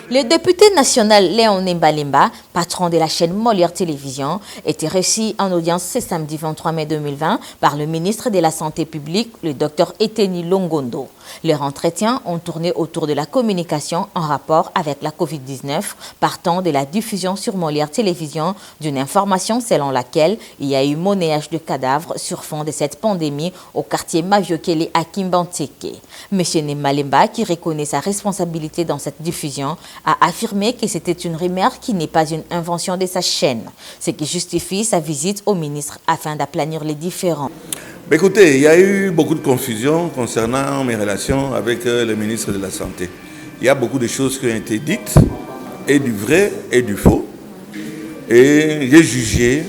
Le député national Léon Mbalimba, patron de la chaîne Molière Télévision, était reçu en audience ce samedi 23 mai 2020 par le ministre de la Santé publique, le Dr Eteni Longondo. Leurs entretiens ont tourné autour de la communication en rapport avec la COVID-19, partant de la diffusion sur Molière Télévision d'une information selon laquelle il y a eu monnayage de cadavres sur fond de cette pandémie au quartier Maviokele à Kimbanteke. M. Mbalimba, qui reconnaît sa responsabilité dans cette diffusion, a affirmé que c'était une rumeur qui n'est pas une invention de sa chaîne, ce qui justifie sa visite au ministre afin d'aplanir les différends. Écoutez, il y a eu beaucoup de confusion concernant mes relations avec le ministre de la Santé. Il y a beaucoup de choses qui ont été dites, et du vrai et du faux. Et j'ai jugé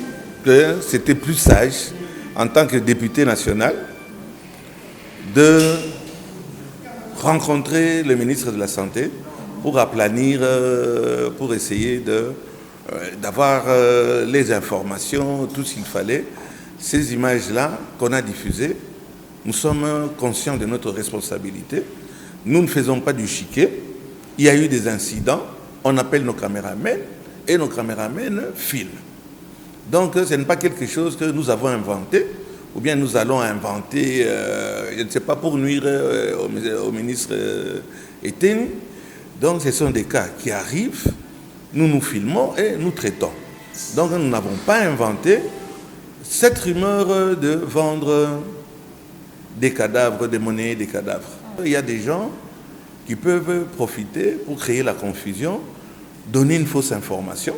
que c'était plus sage, en tant que député national, de rencontrer le ministre de la Santé pour aplanir, pour essayer d'avoir les informations, tout ce qu'il fallait. Ces images-là qu'on a diffusées, nous sommes conscients de notre responsabilité. Nous ne faisons pas du chiquet. Il y a eu des incidents, on appelle nos caméramens et nos caméramens filment. Donc ce n'est pas quelque chose que nous avons inventé, ou bien nous allons inventer, je ne sais pas, pour nuire au ministre Eteni. Donc ce sont des cas qui arrivent, nous nous filmons et nous traitons. Donc nous n'avons pas inventé cette rumeur de vendre des cadavres, des monnaies, des cadavres. Il y a des gens qui peuvent profiter pour créer la confusion, donner une fausse information.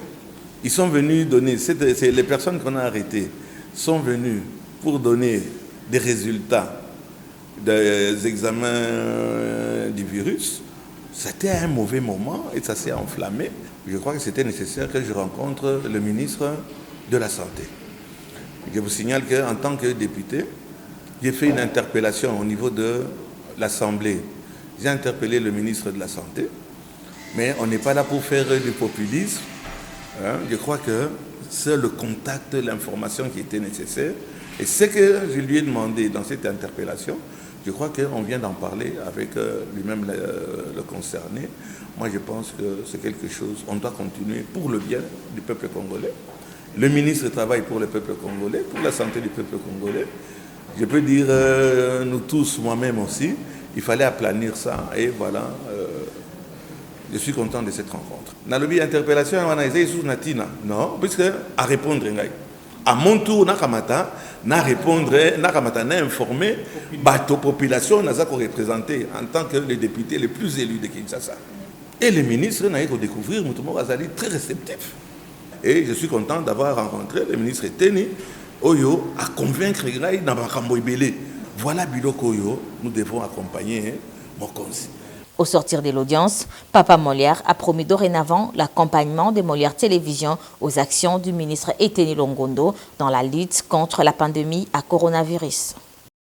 Ils sont venus donner, les personnes qu'on a arrêtées sont venues pour donner des résultats des examens du virus. C'était un mauvais moment et ça s'est enflammé. Je crois que c'était nécessaire que je rencontre le ministre de la Santé. Je vous signale qu'en tant que député, j'ai fait une interpellation au niveau de l'Assemblée. J'ai interpellé le ministre de la Santé, mais on n'est pas là pour faire du populisme. Je crois que c'est le contact, l'information qui était nécessaire. Et ce que je lui ai demandé dans cette interpellation, je crois qu'on vient d'en parler avec lui-même le concerné. Moi, je pense que c'est quelque chose, on doit continuer pour le bien du peuple congolais. Le ministre travaille pour le peuple congolais, pour la santé du peuple congolais. Je peux dire, nous tous, moi-même aussi, il fallait aplanir ça. Et voilà, je suis content de cette rencontre. Nalobi interpellation, on a essayé sous Natina. Non, puisque à répondre, à mon tour, na répondre, na informer, bateau population, n'a pas représenté en tant que le député le plus élu de Kinshasa. Et le ministre n'a pas découvrir, Moutoumou Azali, très réceptif. Et je suis content d'avoir rencontré le ministre Eteni, Oyo, à convaincre Graï dans Makambo Ibele. Voilà Biloko Oyo, nous devons accompagner Mokonzi. Au sortir de l'audience, Papa Molière a promis dorénavant l'accompagnement de Molière Télévision aux actions du ministre Eteni Longondo dans la lutte contre la pandémie à coronavirus.